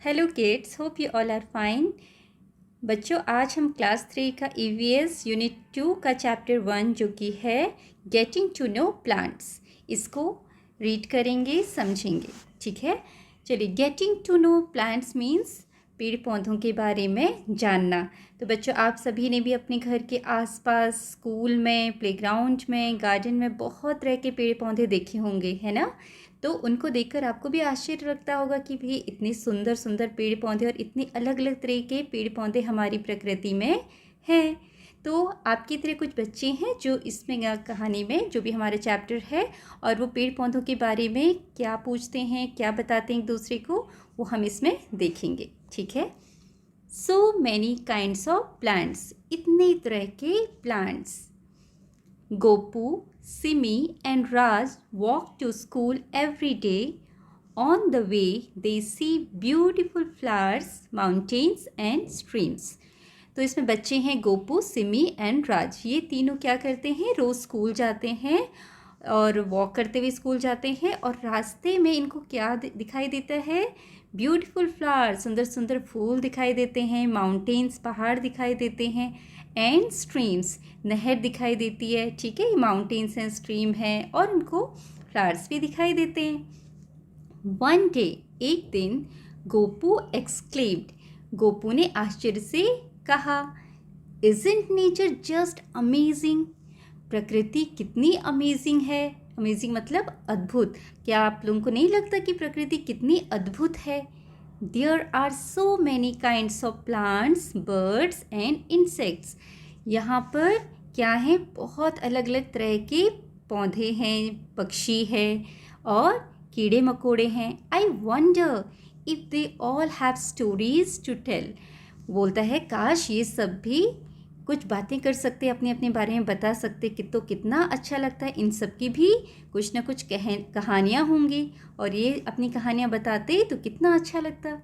Hello kids, hope you all are fine. बच्चों, आज हम क्लास 3 का ईवीएस यूनिट 2 का चैप्टर 1 जो कि है गेटिंग टू नो प्लांट्स, इसको रीड करेंगे, समझेंगे। ठीक है, चलिए। Getting to know plants means पेड़ पौधों के बारे में जानना। तो बच्चों, आप सभी ने भी अपने घर के आसपास, स्कूल में, प्लेग्राउंड में, गार्डन में बहुत तरह के पेड़ पौधे देखे होंगे, है ना। तो उनको देखकर आपको भी आश्चर्य लगता होगा कि भाई इतने सुंदर सुंदर पेड़ पौधे और इतने अलग अलग तरह के पेड़ पौधे हमारी प्रकृति में हैं। तो आपकी तरह कुछ बच्चे हैं जो इसमें कहानी में, जो भी हमारा चैप्टर है, और वो पेड़ पौधों के बारे में क्या पूछते हैं, क्या बताते हैं एक दूसरे को, वो हम इसमें देखेंगे। ठीक है। सो मैनी काइंड्स ऑफ प्लांट्स, इतने तरह के plants. Gopu, Simi and Raj walk to school every day. On the way, they see beautiful flowers, mountains and streams. तो इसमें बच्चे हैं गोपू, सिमी एंड राज। ये तीनों क्या करते हैं, रोज़ स्कूल जाते हैं और वॉक करते हुए स्कूल जाते हैं। और रास्ते में इनको क्या दिखाई देता है, ब्यूटीफुल फ्लावर, सुंदर सुंदर फूल दिखाई देते हैं, माउंटेन्स, पहाड़ दिखाई देते हैं, एंड स्ट्रीम्स, नहर दिखाई देती है। ठीक है, माउंटेन्स हैं, स्ट्रीम है, और उनको फ्लावर्स भी दिखाई देते हैं। वन डे, एक दिन, गोपू एक्सक्लेम्ड, गोपू ने आश्चर्य से कहा, इजंट नेचर जस्ट अमेजिंग, प्रकृति कितनी अमेजिंग है। अमेजिंग मतलब अद्भुत। क्या आप लोगों को नहीं लगता कि प्रकृति कितनी अद्भुत है। There are so many kinds of plants, birds and insects. यहाँ पर क्या है, बहुत अलग अलग तरह के पौधे हैं, पक्षी हैं और कीड़े मकोड़े हैं। I wonder if they all have stories to tell. बोलता है, काश ये सब भी कुछ बातें कर सकते, अपने अपने बारे में बता सकते, कि तो कितना अच्छा लगता है। इन सब की भी कुछ ना कुछ कहानियाँ होंगी, और ये अपनी कहानियाँ बताते तो कितना अच्छा लगता।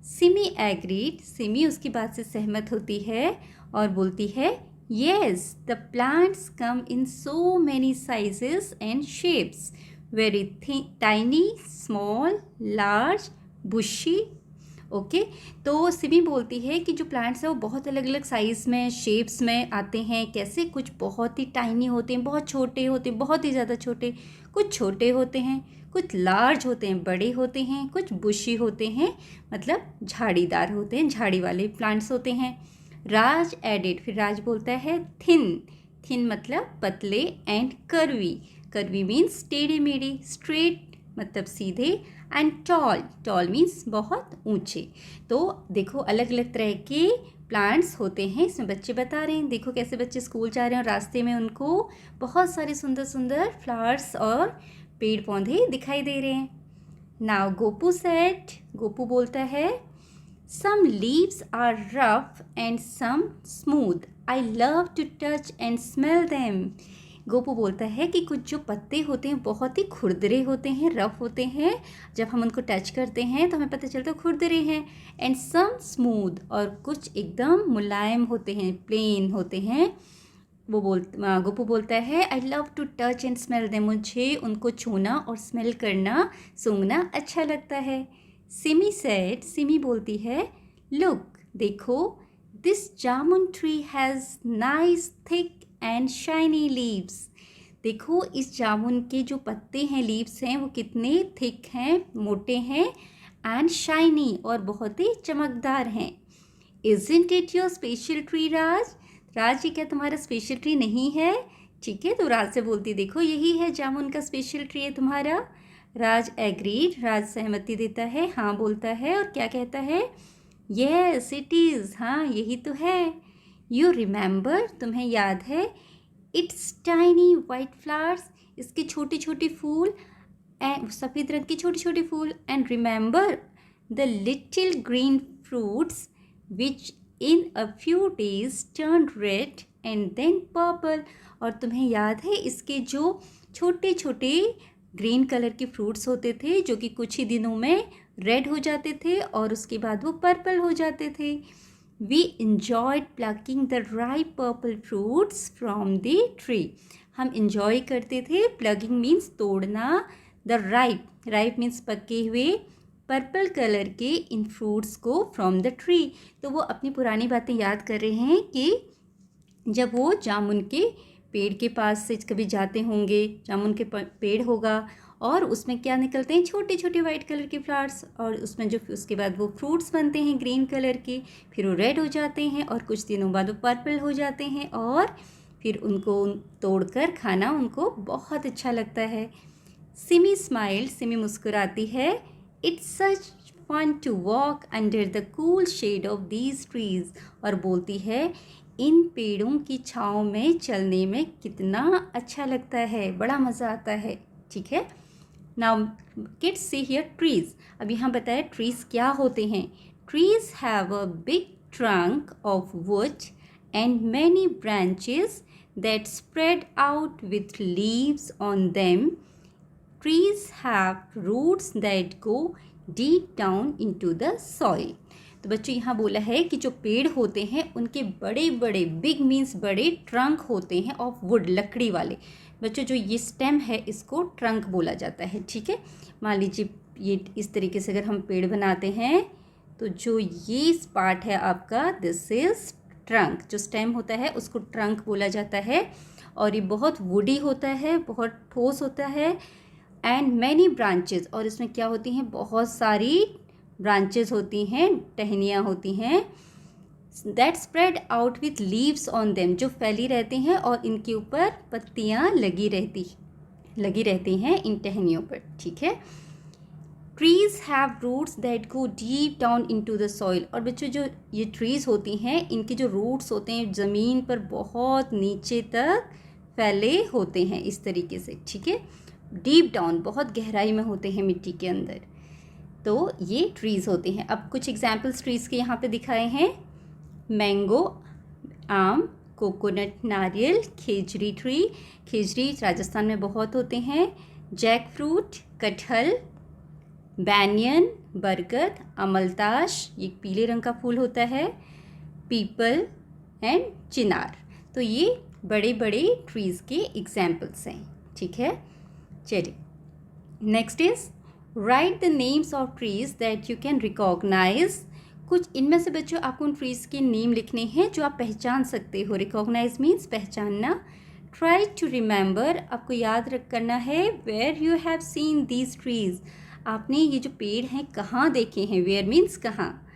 सिमी एग्रीड, सिमी उसकी बात से सहमत होती है और बोलती है, yes, the plants come in so many sizes and shapes, very tiny, small, large, bushy. Okay, तो सिमी बोलती है कि जो प्लांट्स हैं वो बहुत अलग अलग साइज़ में, शेप्स में आते हैं। कैसे, कुछ बहुत ही टाइनी होते हैं, बहुत छोटे होते हैं, बहुत ही ज़्यादा छोटे, कुछ छोटे होते हैं, कुछ लार्ज होते हैं, बड़े होते हैं, कुछ बुशी होते हैं, मतलब झाड़ीदार होते हैं, झाड़ी वाले प्लांट्स होते हैं। राज एडिड, फिर राज बोलता है, थिन, थिन मतलब पतले, एंड कर्वी, कर्वी मीन्स टेढ़े मेढ़े, स्ट्रेट मतलब सीधे, एंड टॉल, टॉल मीन्स बहुत ऊंचे। तो देखो, अलग अलग तरह के प्लांट्स होते हैं, इसमें बच्चे बता रहे हैं। देखो कैसे बच्चे स्कूल जा रहे हैं और रास्ते में उनको बहुत सारे सुंदर सुंदर फ्लावर्स और पेड़ पौधे दिखाई दे रहे हैं। नाउ गोपू सेड, गोपू बोलता है, some leaves are rough and some smooth, I love to touch and smell them. Gopu बोलता है कि कुछ जो पत्ते होते हैं बहुत ही खुरदरे होते हैं, रफ होते हैं, जब हम उनको टच करते हैं तो हमें पता चलता है खुरदरे हैं। एंड सम स्मूथ, और कुछ एकदम मुलायम होते हैं, प्लेन होते हैं। गोपू बोलता है, I love to touch and smell them, मुझे उनको छूना और स्मेल करना, सूंघना अच्छा लगता है। सिमी सेड, सिमी बोलती है, लुक, देखो, this jamun tree has nice thick and shiny leaves. देखो, इस जामुन के जो पत्ते हैं, लीव्स हैं, वो कितने थिक हैं, मोटे हैं, एंड शाइनी, और बहुत ही चमकदार हैं। Isn't it your special tree Raj, Raj ये क्या तुम्हारा स्पेशल ट्री नहीं है। ठीक है, तो राज से बोलती, देखो यही है जामुन का स्पेशल ट्री है तुम्हारा। राज एग्रीड, राज सहमति देता है, हाँ बोलता है, और क्या कहता है, येस इट इज़, हाँ यही तो है। यू रिमेंबर, तुम्हें याद है, इट्स टाइनी वाइट फ्लावर्स, इसके छोटे छोटे फूल, एंड सफ़ेद रंग के छोटे छोटे फूल, and remember the little green fruits which in a few days turn red and then purple. और तुम्हें याद है इसके जो छोटे छोटे ग्रीन कलर के फ्रूट्स होते थे, जो कि कुछ ही दिनों में रेड हो जाते थे और उसके बाद वो पर्पल हो जाते थे। We enjoyed plucking the ripe purple fruits from the tree. हम enjoy करते थे, plugging means तोड़ना, the ripe, ripe means पके हुए पर्पल कलर के इन फ्रूट्स को फ्रॉम द ट्री। तो वो अपनी पुरानी बातें याद कर रहे हैं कि जब वो जामुन के पेड़ के पास से कभी जाते होंगे, जामुन के पेड़ होगा और उसमें क्या निकलते हैं, छोटे छोटे वाइट कलर के फ्लावर्स, और उसमें जो उसके बाद वो फ्रूट्स बनते हैं ग्रीन कलर के, फिर वो रेड हो जाते हैं और कुछ दिनों बाद वो पर्पल हो जाते हैं और फिर उनको तोड़कर खाना उनको बहुत अच्छा लगता है। सिमी स्माइल, सिमी मुस्कुराती है। It's such fun to walk under the cool shade of these trees, और बोलती है इन पेड़ों की छाँव में चलने में कितना अच्छा लगता है, बड़ा मज़ा आता है। ठीक है, now kids see here trees. अब यहाँ बताया ट्रीज क्या होते हैं। Trees have a big trunk of would and many branches that spread out with leaves on them. Trees have roots that go deep down into the soil. तो बच्चों यहाँ बोला है कि जो पेड़ होते हैं उनके बड़े बड़े, बिग मीन्स बड़े, ट्रंक होते हैं ऑफ वुड, लकड़ी वाले। बच्चों जो ये स्टेम है इसको ट्रंक बोला जाता है। ठीक है, मान लीजिए ये इस तरीके से अगर हम पेड़ बनाते हैं तो जो ये पार्ट है आपका, दिस इज ट्रंक। जो स्टेम होता है उसको ट्रंक बोला जाता है और ये बहुत वुडी होता है, बहुत ठोस होता है। एंड मैनी ब्रांचेस, और इसमें क्या होती हैं, बहुत सारी ब्रांचेस होती हैं, टहनियाँ होती हैं। That spread out with leaves on them, जो फैली रहती हैं और इनके ऊपर पत्तियाँ लगी रहती हैं इन टहनियों पर। ठीक है, trees have roots that go deep down into the soil, और बच्चों जो ये ट्रीज होती हैं इनके जो रूट्स होते हैं ज़मीन पर बहुत नीचे तक फैले होते हैं इस तरीके से। ठीक है, डीप डाउन, बहुत गहराई में होते हैं मिट्टी के अंदर। तो ये ट्रीज होते हैं। अब कुछ एग्जाम्पल्स ट्रीज के यहाँ पे दिखाए हैं। मैंगो, आम, कोकोनट, नारियल, खेजड़ी ट्री, खेजड़ी राजस्थान में बहुत होते हैं। जैक फ्रूट, कटहल, बैनियन, बरगद, अमलताश, ये पीले रंग का फूल होता है, पीपल एंड चिनार। तो ये बड़े बड़े ट्रीज़ के एग्जाम्पल्स हैं। ठीक है, चलिए next is write the names of trees that you can recognise. कुछ इनमें से बच्चों आपको उन ट्रीज़ के नेम लिखने हैं जो आप पहचान सकते हो। रिकॉग्नाइज मीन्स पहचानना। ट्राई टू रिमेंबर, आपको याद करना है। Where you have seen these trees, आपने ये जो पेड़ हैं कहाँ देखे हैं। वेयर मीन्स कहाँ।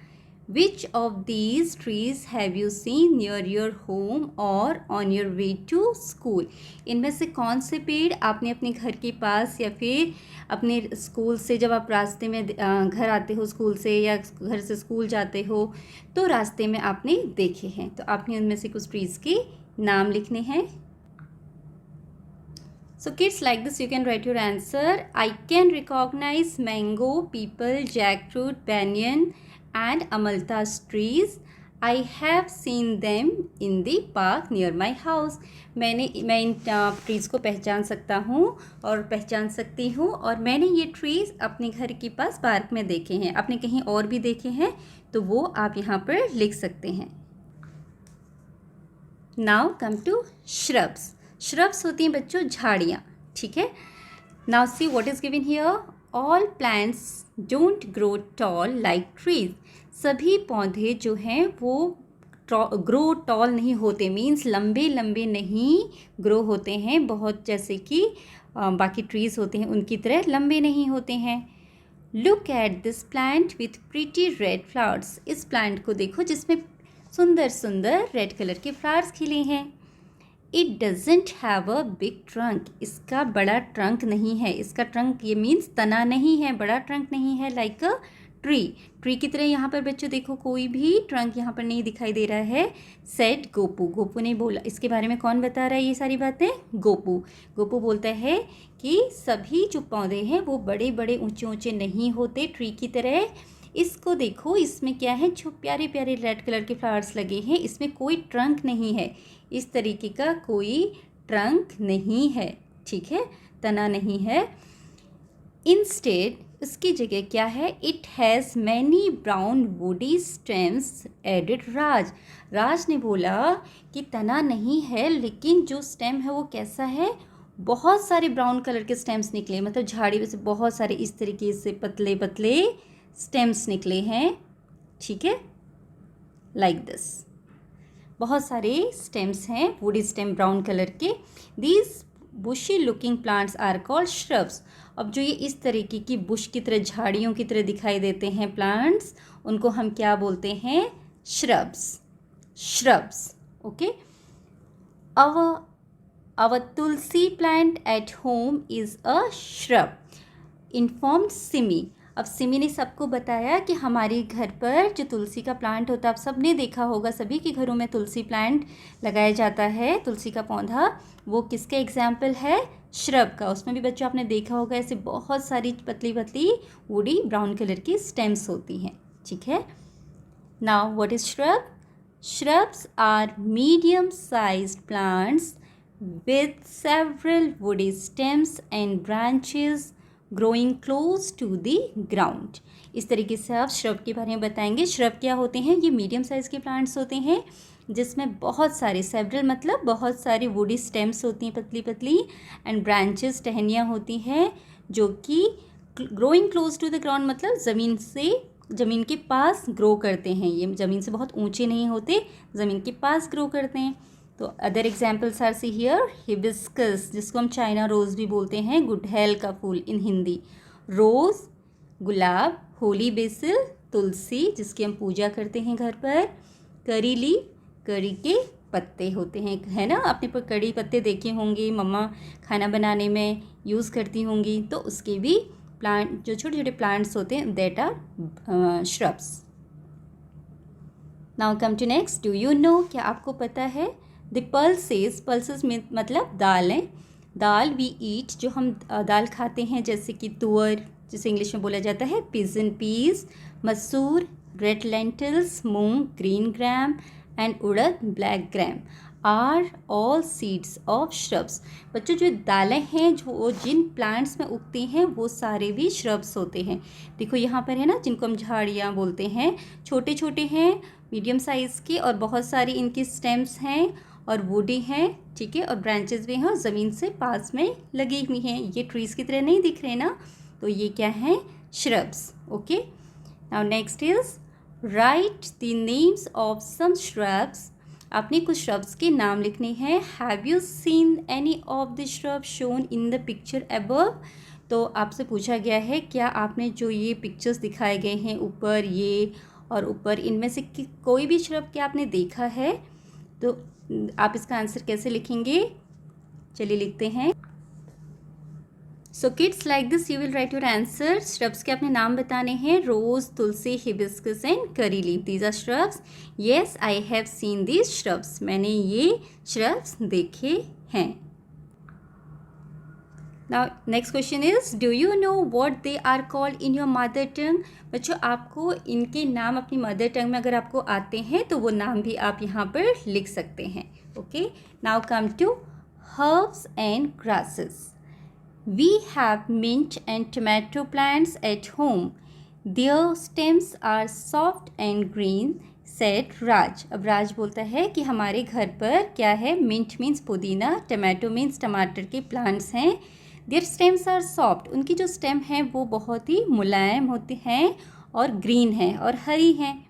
Which of these trees have you seen near your home और on your way to school, इनमें से कौन से पेड़ आपने अपने घर के पास या फिर अपने स्कूल से, जब आप रास्ते में घर आते हो स्कूल से या घर से स्कूल जाते हो तो रास्ते में आपने देखे हैं। तो आपने उनमें से कुछ ट्रीज़ के नाम लिखने हैं। So kids, like this you can write your answer. I can recognize mango, peepal, jackfruit, banyan and amalthus trees. I have seen them in the park near my house. मैं इन ट्रीज़ को पहचान सकता हूँ और पहचान सकती हूँ, और मैंने ये ट्रीज़ अपने घर के पास पार्क में देखे हैं। आपने कहीं और भी देखे हैं तो वो आप यहाँ पर लिख सकते हैं। Now come to shrubs. Shrubs होती हैं बच्चों झाड़ियाँ। ठीक है, now see what is given here. All plants don't grow tall like trees, सभी पौधे जो हैं वो ग्रो टॉल नहीं होते, मीन्स लंबे लंबे नहीं ग्रो होते हैं, बहुत जैसे कि बाकी ट्रीज़ होते हैं उनकी तरह लंबे नहीं होते हैं। Look at this plant with pretty red flowers, इस प्लांट को देखो जिसमें सुंदर सुंदर रेड कलर के फ्लावर्स खिले हैं। It doesn't have a big trunk, इसका बड़ा ट्रंक नहीं है। इसका ट्रंक ये मीन्स तना नहीं है, बड़ा ट्रंक नहीं है, लाइक अ ट्री की तरह। यहाँ पर बच्चों देखो कोई भी ट्रंक यहाँ पर नहीं दिखाई दे रहा है। सेड गोपू, गोपू ने बोला, इसके बारे में कौन बता रहा है ये सारी बातें, गोपू। गोपू बोलता है कि सभी जो पौधे हैं वो बड़े बड़े ऊंचे ऊंचे नहीं होते ट्री की तरह। इसको देखो, इसमें क्या है, जो प्यारे प्यारे रेड कलर के फ्लावर्स लगे हैं, इसमें कोई ट्रंक नहीं है, इस तरीके का कोई ट्रंक नहीं है। ठीक है, तना नहीं है। इंस्टेड उसकी जगह क्या है, it has many brown woody stems added. Raj ने बोला कि तना नहीं है, लेकिन जो स्टेम है वो कैसा है, बहुत सारे ब्राउन कलर के स्टेम्स निकले, मतलब झाड़ी में से बहुत सारे इस तरीके से पतले पतले स्टेम्स निकले हैं, ठीक है, लाइक दिस। बहुत सारे स्टेम्स हैं, वुडी स्टेम ब्राउन कलर के। These bushy looking plants are called shrubs. अब जो ये इस तरीके की बुश की तरह, झाड़ियों की तरह दिखाई देते हैं प्लांट्स, उनको हम क्या बोलते हैं? Shrubs. Shrubs, okay. Our tulsi plant at home is a shrub, informed Simi. अब सिमी ने सबको बताया कि हमारे घर पर जो तुलसी का प्लांट होता है, आप सबने देखा होगा, सभी के घरों में तुलसी प्लांट लगाया जाता है, तुलसी का पौधा। वो किसका एग्जाम्पल है? श्रब का। उसमें भी बच्चों आपने देखा होगा ऐसे बहुत सारी पतली पतली वुडी ब्राउन कलर की स्टेम्स होती हैं, ठीक है। Now what is shrub? Shrubs are medium sized plants with several woody stems and branches growing close to the ground. इस तरीके से आप श्रब के बारे में बताएंगे। श्रब क्या होते हैं? ये मीडियम साइज़ के प्लांट्स होते हैं जिसमें बहुत सारे, सेवरल मतलब बहुत सारी वुडी स्टेम्स होती हैं, पतली पतली, एंड ब्रांचेस, टहनियाँ होती हैं, जो कि growing close to the ground मतलब ज़मीन से, ज़मीन के पास ग्रो करते हैं। ये ज़मीन से बहुत ऊंचे नहीं होते, ज़मीन के पास ग्रो करते हैं। तो other examples R see here, hibiscus, जिसको हम चाइना रोज़ भी बोलते हैं, गुड़हल का फूल इन हिंदी, रोज़, गुलाब, होली बेसिल, तुलसी जिसकी हम पूजा करते हैं घर पर, करी लीफ, करी के पत्ते होते हैं, है ना। आपने पर कड़ी पत्ते देखे होंगे, मम्मा खाना बनाने में यूज़ करती होंगी। तो उसके भी प्लांट, जो छोटे छोटे प्लांट्स होते हैं, that are shrubs. Now come to next, do you know, क्या आपको पता है? द पल्सेस, पल्सेस में मतलब दाल है, दाल वी ईट, जो हम दाल खाते हैं, जैसे कि तुअर, जिसे इंग्लिश में बोला जाता है pigeon peas, masoor, red lentils, moong, green gram, and urad, black gram, are all seeds of shrubs. बच्चों जो दालें हैं, जो जिन प्लांट्स में उगती हैं, वो सारे भी श्रब्स होते हैं। देखो यहाँ पर है ना, जिनको हम झाड़ियाँ बोलते हैं, छोटे छोटे हैं, मीडियम साइज़ के, और बहुत सारी इनकी स्टेम्स हैं और वुडी हैं, ठीक है, और ब्रांचेस भी हैं और ज़मीन से पास में लगी हुई हैं। ये ट्रीज़ की तरह नहीं दिख रहे ना, तो ये क्या हैं? Shrubs, okay. Now next is write the names of some shrubs. आपने कुछ श्रब्स के नाम लिखने हैं। Have you seen any of the shrub shown in the picture above? तो आपसे पूछा गया है, क्या आपने जो ये पिक्चर्स दिखाए गए हैं ऊपर, ये और ऊपर, इनमें से कोई भी श्रब क्या आपने देखा है? तो आप इसका आंसर कैसे लिखेंगे? चलिए लिखते हैं। So kids, like this you will write your answer. Shrubs के अपने नाम बताने हैं, rose, tulsi, hibiscus and curry leaf, these are shrubs. Yes, I have seen these shrubs, मैंने ये श्रब्स देखे हैं। Now next question is, do you know what they are called in your mother tongue? बच्चों, आपको इनके नाम अपनी मदर टंग में अगर आपको आते हैं तो वो नाम भी आप यहाँ पर लिख सकते हैं, okay. Now come to herbs and grasses. We have mint and tomato plants at home, their stems are soft and green, said Raj. अब राज बोलता है कि हमारे घर पर क्या है? मिंट मीन्स पुदीना, टमाटो मीन्स टमाटर के प्लांट्स हैं, देयर स्टेम्स आर सॉफ्ट, उनकी जो स्टेम है वो बहुत ही मुलायम होते हैं, और ग्रीन है और हरी हैं।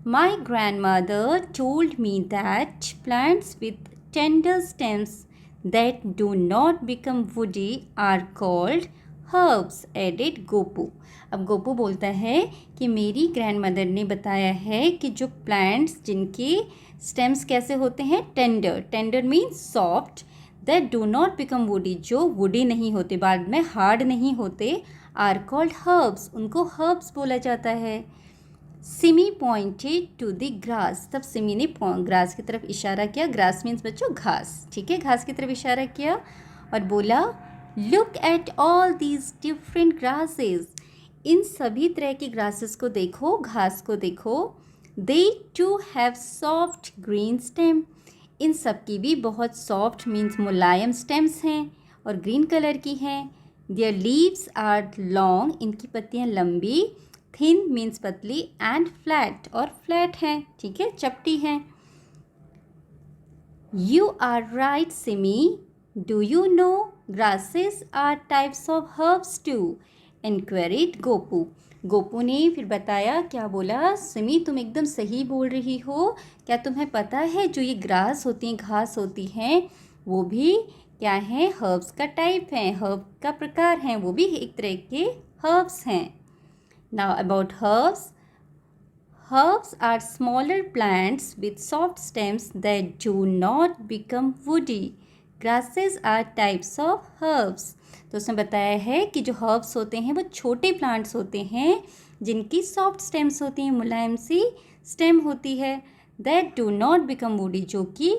My grandmother told me that plants with tender stems that do not become woody are called herbs, added Gopu. अब गोपू बोलता है कि मेरी ग्रैंड मदर ने बताया है कि जो प्लांट्स जिनके स्टेम्स कैसे होते हैं? Tender, tender means soft, that do not become woody, जो वुडी नहीं होते, बाद में हार्ड नहीं होते, आर कॉल्ड हर्ब्स, उनको हर्ब्स बोला जाता है। Simi pointed to the grass, तब सिमी ने ग्रास की तरफ इशारा किया। ग्रास मीन्स बच्चों घास, ठीक है, घास की तरफ इशारा किया और बोला, look at all these different grasses, इन सभी तरह की ग्रासेस को देखो, घास को देखो। They too have soft green stem, इन सब की भी बहुत सॉफ्ट मीन्स मुलायम स्टेम्स हैं और ग्रीन कलर की हैं। देयर लीव्स आर लॉन्ग, इनकी पत्तियाँ लंबी, थिन मीन्स पतली, एंड फ्लैट, और फ्लैट हैं, ठीक है, चपटी हैं। You are right Simi, do you know grasses are types of herbs too? Inquired Gopu. Gopu ने फिर बताया, क्या बोला, सिमी तुम एकदम सही बोल रही हो। क्या तुम्हें पता है जो ये ग्रास होती हैं, घास होती हैं, वो भी क्या हैं, हर्ब्स का टाइप हैं, हर्ब का प्रकार हैं, वो भी एक तरह के हर्ब्स हैं। Now about herbs, herbs are smaller plants with soft stems that do not become woody. Grasses are types of herbs. तो उसने बताया है कि जो हर्ब्स होते हैं वो छोटे प्लांट्स होते हैं जिनकी सॉफ्ट स्टेम्स होती हैं, मुलायम सी स्टेम होती है। That do not become woody, जो कि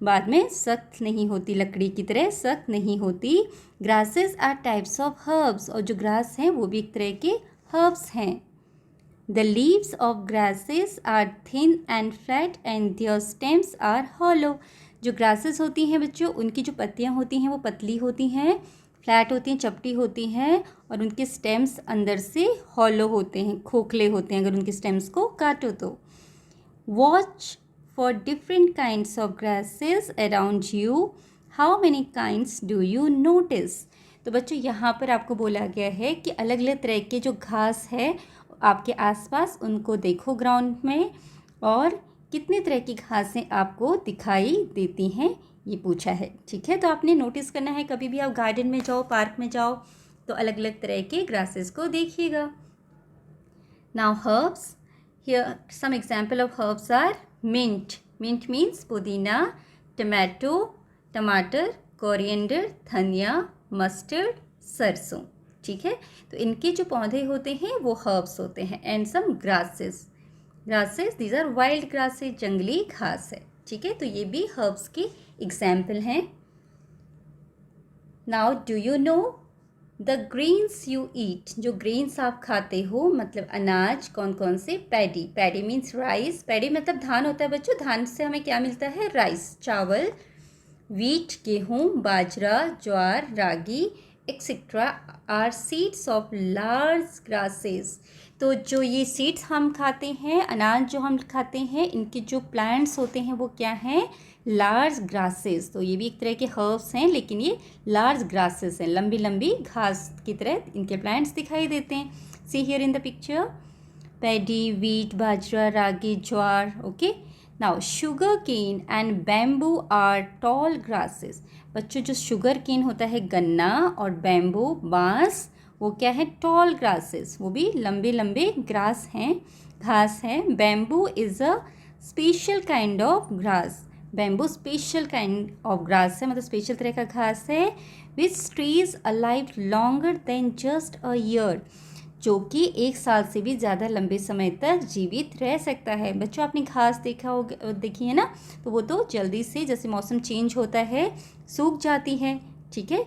बाद में सख्त नहीं होती, लकड़ी की तरह सख्त नहीं होती। Grasses are types of herbs, और जो ग्रास हैं वो भी एक तरह के हर्ब्स हैं। The leaves of grasses are thin and flat and their stems are hollow. जो grasses होती हैं बच्चों, उनकी जो पत्तियाँ होती हैं वो पतली होती हैं, फ्लैट होती हैं, चपटी होती हैं, और उनके स्टेम्स अंदर से हॉलो होते हैं, खोखले होते हैं अगर उनके स्टेम्स को काटो तो। Watch for different kinds of grasses around you. How many kinds do you notice? तो बच्चों यहाँ पर आपको बोला गया है कि अलग अलग तरह के जो घास है आपके आसपास, उनको देखो ग्राउंड में, और कितने तरह की घासें आपको दिखाई देती हैं ये पूछा है। ठीक है, तो आपने नोटिस करना है, कभी भी आप गार्डन में जाओ, पार्क में जाओ, तो अलग अलग तरह के ग्रासेस को देखिएगा। Now herbs, here some example of herbs are mint. Mint means पुदीना, टमाटो, टमाटर, कोरिएंडर, धनिया, मस्टर्ड, सरसों। ठीक है, तो इनके जो पौधे होते हैं वो हर्ब्स होते हैं। And some grasses, grasses these are wild grasses, जंगली घास है। ठीक है, तो ये भी हर्ब्स के एग्जाम्पल हैं। Now do you know the grains you eat, जो ग्रेन्स आप खाते हो मतलब अनाज कौन कौन से? Paddy, paddy means rice, paddy मतलब धान होता है बच्चों, धान से हमें क्या मिलता है? राइस, चावल। वीट गेहूँ, bajra, jowar, ragi etcetera are seeds of large grasses. तो जो ये सीड्स हम खाते हैं, अनाज जो हम खाते हैं, इनके जो प्लांट्स होते हैं वो क्या हैं? Large grasses. तो ये भी एक तरह के हर्ब्स हैं, लेकिन ये लार्ज ग्रासेस हैं, लंबी लंबी घास की तरह इनके प्लांट्स दिखाई देते हैं। See here in the picture, paddy, wheat, bajra, ragi, jowar. Okay, now sugarcane and bamboo are tall grasses. बच्चों जो शुगर केन होता है गन्ना, और बैम्बू बांस, वो क्या है? टॉल ग्रासेस, वो भी लंबे लंबे ग्रास हैं, घास हैं। Bamboo is a special kind of grass, bamboo special kind of grass है, मतलब स्पेशल तरह का घास है। Which stage alive longer than just a year, जो कि एक साल से भी ज़्यादा लंबे समय तक जीवित रह सकता है। बच्चों आपने घास देखा होगा, देखी है ना, तो वो तो जल्दी से जैसे मौसम चेंज होता है सूख जाती है। ठीक है,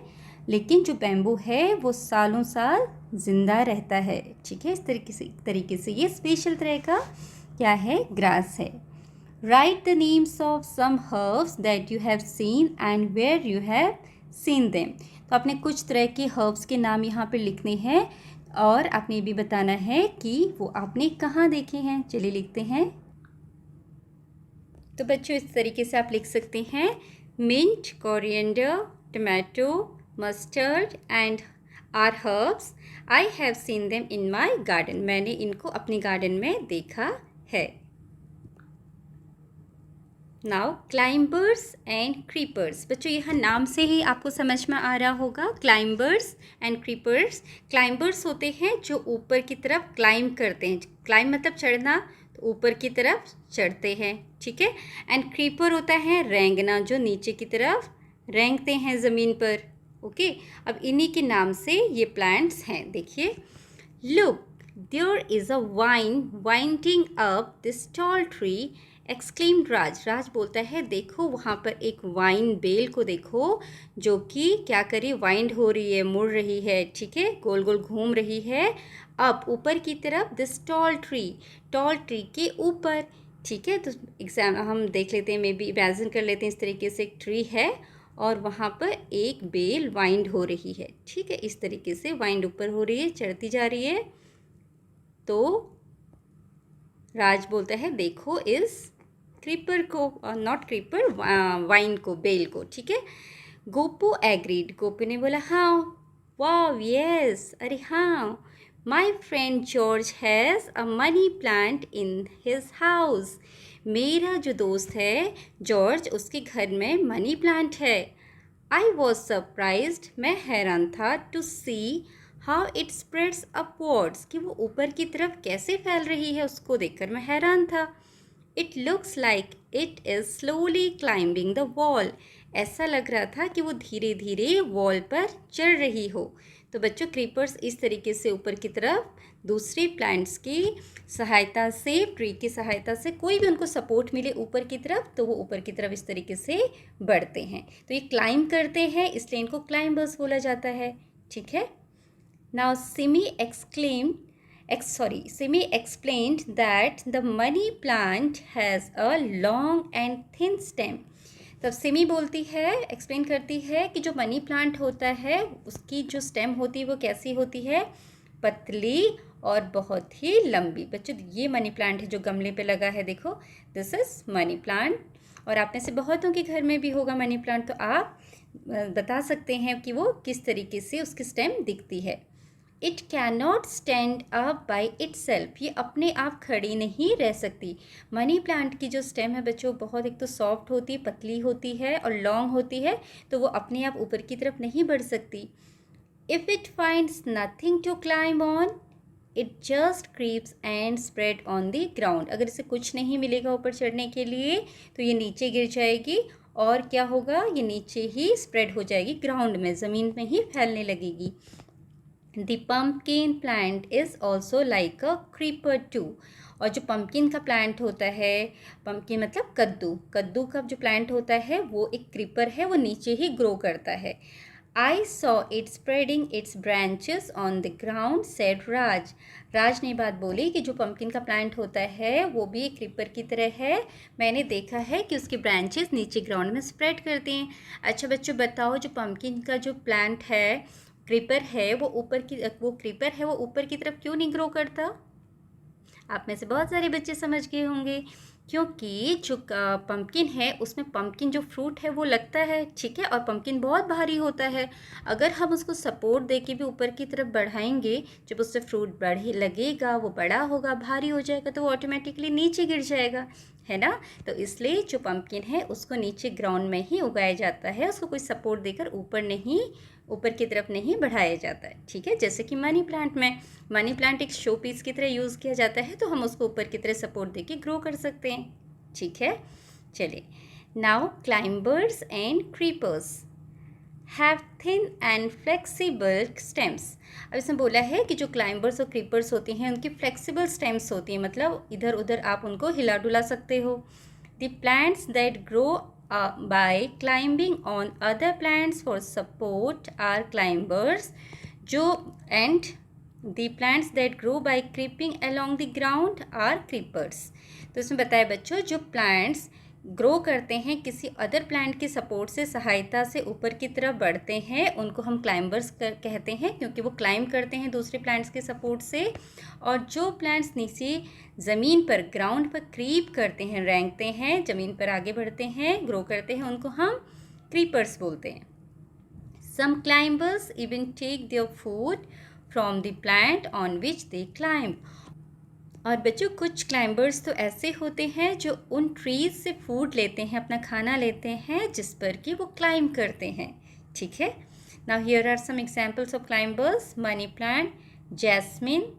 लेकिन जो बैम्बू है वो सालों साल जिंदा रहता है। ठीक है, इस तरीके से ये स्पेशल तरह का क्या है? ग्रास है। Write the names of some herbs that you have seen and where you have seen them. तो आपने कुछ तरह के हर्ब्स के नाम यहाँ पर लिखने हैं, और आपने ये भी बताना है कि वो आपने कहाँ देखे हैं। चलिए लिखते हैं। तो बच्चों इस तरीके से आप लिख सकते हैं, mint, coriander, tomato, mustard and are herbs. I have seen them in my garden, मैंने इनको अपने गार्डन में देखा है। Now climbers and creepers. बच्चों यहाँ नाम से ही आपको समझ में आ रहा होगा, क्लाइंबर्स एंड क्रीपर्स। क्लाइंबर्स होते हैं जो ऊपर की तरफ क्लाइंब करते हैं, क्लाइंब मतलब चढ़ना, तो ऊपर की तरफ चढ़ते हैं। ठीक है, एंड क्रीपर होता है रेंगना, जो नीचे की तरफ रेंगते हैं ज़मीन पर। ओके, अब इन्हीं के नाम से ये प्लांट्स हैं। देखिए, look there is a vine winding up this tall tree exclaimed Raj. Raj बोलता है, देखो वहाँ पर एक वाइन बेल को देखो, जो कि क्या करी? वाइंड हो रही है, मुड़ रही है। ठीक है, गोल गोल घूम रही है। अब ऊपर की तरफ this tall tree, tall tree के ऊपर। ठीक है, तो एग्जाम हम देख लेते हैं, मे बी इमेजिन कर लेते हैं, इस तरीके से एक ट्री है और वहाँ पर एक बेल वाइंड हो रही है। ठीक है, इस तरीके से वाइंड ऊपर हो रही है, चढ़ती जा रही है। तो राज बोलता है, देखो इस क्रीपर को, और नॉट क्रीपर, वाइन को, बेल को। ठीक है, गोपू एग्रीड, गोपू ने बोला हाँ, वाह यस, अरे हाँ, my friend George has a money plant in his house. मेरा जो दोस्त है जॉर्ज, उसके घर में मनी प्लांट है। आई वॉज सरप्राइज्ड, मैं हैरान था, to see how it spreads upwards, कि वो ऊपर की तरफ कैसे फैल रही है, उसको देखकर मैं हैरान था। It looks like it is slowly climbing the wall, ऐसा लग रहा था कि वो धीरे धीरे वॉल पर चढ़ रही हो। तो बच्चों, क्रीपर्स इस तरीके से ऊपर की तरफ दूसरे प्लांट्स की सहायता से, ट्री की सहायता से, कोई भी उनको सपोर्ट मिले ऊपर की तरफ, तो वो ऊपर की तरफ इस तरीके से बढ़ते हैं। तो ये क्लाइंब करते हैं, इसलिए इनको क्लाइंबर्स बोला जाता है। ठीक है। Now Simi explained that the money plant has a long and thin stem. तब सिमी बोलती है, एक्सप्लेन करती है कि जो मनी प्लांट होता है उसकी जो स्टेम होती है वो कैसी होती है, पतली और बहुत ही लंबी। बच्चों, ये मनी प्लांट है जो गमले पे लगा है, देखो, दिस इज मनी प्लांट। और आप में से बहुतों के घर में भी होगा मनी प्लांट, तो आप बता सकते हैं कि वो किस तरीके से उसकी स्टेम दिखती है। It can not stand up by it self, ये अपने आप खड़ी नहीं रह सकती। मनी प्लांट की जो स्टेम है बच्चों, बहुत एक तो सॉफ्ट होती है, पतली होती है और लॉन्ग होती है, तो वो अपने आप ऊपर की तरफ नहीं बढ़ सकती। If it finds nothing to climb on, it just creeps and spread on the ground. अगर इसे कुछ नहीं मिलेगा ऊपर चढ़ने के लिए, तो ये नीचे गिर जाएगी और क्या होगा, ये नीचे ही स्प्रेड हो जाएगी, ग्राउंड में, ज़मीन में ही फैलने लगेगी। The pumpkin plant is also like a creeper too. और जो पम्पकिन का प्लांट होता है, पम्पकिन मतलब कद्दू, कद्दू का जो प्लांट होता है वो एक क्रीपर है, वो नीचे ही ग्रो करता है। I saw it spreading its branches on the ground, said राज। राज ने बात बोली कि जो पम्पकिन का प्लांट होता है वो भी एक क्रीपर की तरह है, मैंने देखा है कि उसके ब्रांचेस नीचे ग्राउंड में स्प्रेड करते हैं। अच्छा बच्चों, बताओ, जो पम्पकिन का जो प्लांट है, क्रीपर है, वो क्रीपर है, वो ऊपर की तरफ क्यों नहीं ग्रो करता? आप में से बहुत सारे बच्चे समझ गए होंगे, क्योंकि जो पम्पकिन है उसमें पम्पकिन जो फ्रूट है वो लगता है, ठीक है, और पम्पकिन बहुत भारी होता है। अगर हम उसको सपोर्ट दे के भी ऊपर की तरफ बढ़ाएंगे, जब उससे फ्रूट बढ़े लगेगा, वो बड़ा होगा, भारी हो जाएगा, तो वो ऑटोमेटिकली नीचे गिर जाएगा, है ना। तो इसलिए जो पम्पकिन है उसको नीचे ग्राउंड में ही उगाया जाता है, उसको कोई सपोर्ट देकर ऊपर की तरफ नहीं बढ़ाया जाता है, ठीक है। जैसे कि मनी प्लांट में, मनी प्लांट एक शो पीस की तरह यूज़ किया जाता है, तो हम उसको ऊपर की तरह सपोर्ट देके ग्रो कर सकते हैं, ठीक है। चलिए, now climbers and creepers have thin and flexible stems. अब इसमें बोला है कि जो क्लाइंबर्स और क्रीपर्स होते हैं उनकी फ्लेक्सिबल स्टेम्स होती हैं, मतलब इधर उधर आप उनको हिला डुला सकते हो। The plants that grow by climbing on other plants for support are climbers, जो and the plants that grow by creeping along the ground are creepers। तो इसमें बताया बच्चों, जो प्लांट्स ग्रो करते हैं किसी अदर प्लांट की सपोर्ट से, सहायता से ऊपर की तरफ बढ़ते हैं, उनको हम क्लाइंबर्स कहते हैं, क्योंकि वो क्लाइंब करते हैं दूसरे प्लांट्स के सपोर्ट से। और जो प्लांट्स नीचे ज़मीन पर, ग्राउंड पर क्रीप करते हैं, रेंगते हैं, ज़मीन पर आगे बढ़ते हैं, ग्रो करते हैं, उनको हम क्रीपर्स बोलते हैं। Some climbers even take their food from the plant on which they climb. और बच्चों, कुछ क्लाइंबर्स तो ऐसे होते हैं जो उन ट्रीज से फूड लेते हैं, अपना खाना लेते हैं जिस पर कि वो क्लाइंब करते हैं, ठीक है। Now here are some examples of climbers, money plant, jasmine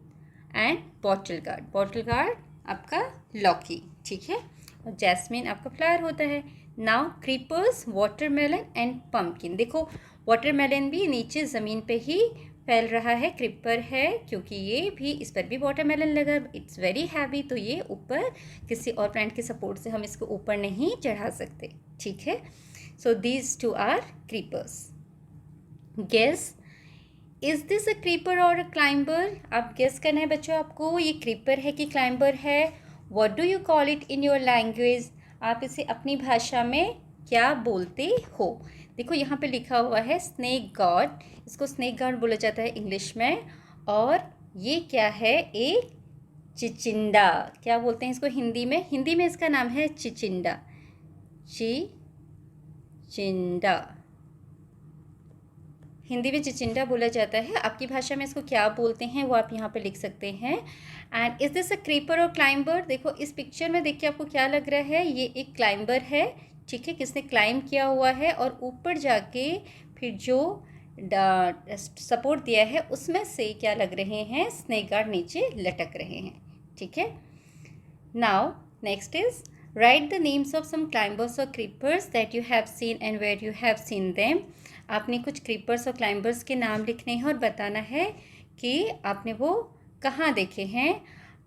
and bottle gourd. Bottle gourd आपका लौकी, ठीक है, और जैस्मिन आपका फ्लावर होता है। Now creepers, watermelon and pumpkin. देखो, वाटरमेलन भी नीचे ज़मीन पे ही फैल रहा है, क्रीपर है, क्योंकि ये भी, इस पर भी वाटरमेलन लगा, इट्स वेरी हैवी, तो ये ऊपर किसी और प्लांट के सपोर्ट से हम इसको ऊपर नहीं चढ़ा सकते, ठीक है। So these two are creepers. Guess, is this a creeper or a climber? आप गेस करना है बच्चों आपको, ये क्रीपर है कि क्लाइंबर है। What do you call it in your language? आप इसे अपनी भाषा में क्या बोलते हो? देखो, यहाँ पे लिखा हुआ है स्नेक गार्ड, इसको स्नेक गार्ड बोला जाता है इंग्लिश में। और ये क्या है? एक चिचिंडा। क्या बोलते हैं इसको हिंदी में? हिंदी में इसका नाम है चिचिंडा, चिचिंडा। हिंदी में चिचिंडा बोला जाता है। आपकी भाषा में इसको क्या बोलते हैं वो आप यहाँ पर लिख सकते हैं। And is this a creeper और क्लाइंबर? देखो इस पिक्चर में देख के आपको क्या लग रहा है, ये एक क्लाइंबर है, ठीक है, किसने क्लाइंब किया हुआ है और ऊपर जाके फिर जो सपोर्ट दिया है उसमें से क्या लग रहे हैं, स्नेक गार्ड नीचे लटक रहे हैं, ठीक है। Now next is write the names of some climbers और creepers that you have seen and where you have seen them. आपने कुछ क्रीपर्स और क्लाइंबर्स के नाम लिखने हैं और बताना है कि आपने वो कहाँ देखे हैं।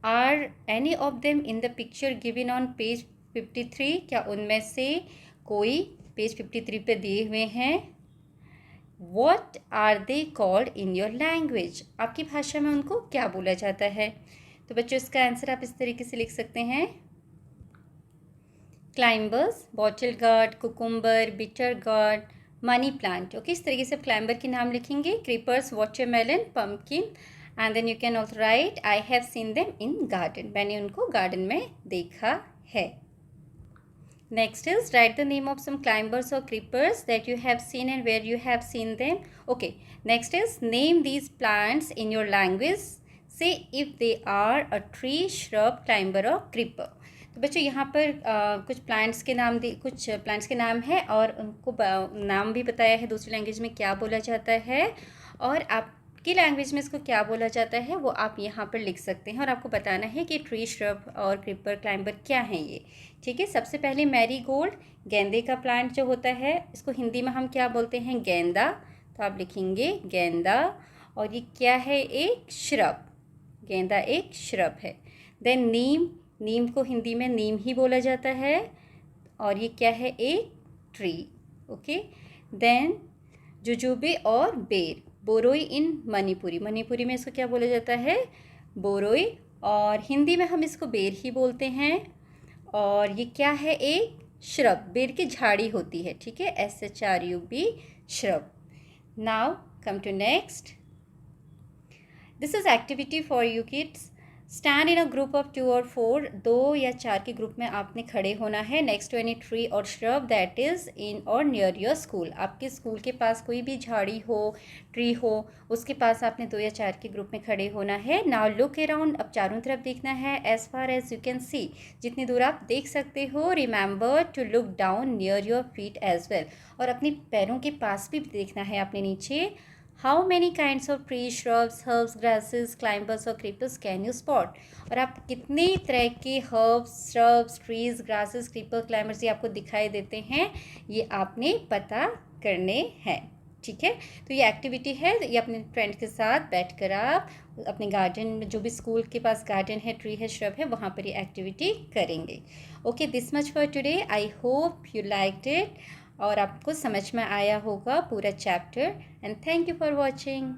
Are any of them in the picture given on page 53? क्या उनमें से कोई पेज 53 पे दिए हुए हैं? What are they called in your language? आपकी भाषा में उनको क्या बोला जाता है? तो बच्चों इसका आंसर आप इस तरीके से लिख सकते हैं, climbers, bottle gourd, cucumber, bitter gourd, money plant. Okay, इस तरीके से आप क्लाइंबर के नाम लिखेंगे, creepers, watermelon, pumpkin, and then you can also write I have seen them in garden, मैंने उनको गार्डन में देखा है। Next is write the name of some climbers or creepers that you have seen and where you have seen them. Okay, next is name these plants in your language. Say if they are a tree, shrub, climber or creeper. तो बच्चों यहाँ पर कुछ plants के नाम कुछ plants के नाम है और उनको नाम भी बताया है दूसरी लैंग्वेज में क्या बोला जाता है, और आपकी लैंग्वेज में इसको क्या बोला जाता है वो आप यहाँ पर लिख सकते हैं और आपको बताना है कि ट्री, श्रब और क्रीपर, क्लाइंबर क्या हैं ये, ठीक है। सबसे पहले मैरीगोल्ड, गेंदे का प्लांट जो होता है, इसको हिंदी में हम क्या बोलते हैं, गेंदा, तो आप लिखेंगे गेंदा। और ये क्या है, एक श्रब, गेंदा एक श्रब है। देन नीम, नीम को हिंदी में नीम ही बोला जाता है, और ये क्या है, एक ट्री, ओके। देन जुजुबे और बेर, बोरोई इन मणिपुरी, मणिपुरी में इसको क्या बोला जाता है, बोरोई, और हिंदी में हम इसको बेर ही बोलते हैं। और ये क्या है, एक श्रब, बेर की झाड़ी होती है, ठीक है, SHRUB, shrub. Now come to next, this is activity for you kids. Stand in a group of 2 or 4, 2 या 4 के ग्रुप में आपने खड़े होना है, नेक्स्ट टू एनी ट्री और श्रब दैट इज़ इन और नियर योर स्कूल। आपके स्कूल के पास कोई भी झाड़ी हो, ट्री हो, उसके पास आपने 2 या 4 के ग्रुप में खड़े होना है। नाउ लुक अराउंड, अब चारों तरफ देखना है, as far as you can see, जितनी दूर आप देख सकते हो। Remember to look down near your feet as well, और अपने पैरों के पास भी देखना है आपने नीचे। How many kinds of trees, shrubs, herbs, grasses, climbers or creepers can you spot? और आप कितने तरह के herbs, shrubs, trees, grasses, creeper, climbers ये आपको दिखाई देते हैं, ये आपने पता करने हैं, ठीक है। तो ये एक्टिविटी है, ये अपने फ्रेंड के साथ बैठकर आप अपने गार्डन में, जो भी स्कूल के पास गार्डन है, ट्री है, श्रब है, वहाँ पर ये एक्टिविटी करेंगे। Okay, this much for today, I hope you liked it और आपको समझ में आया होगा पूरा chapter, and thank you for watching.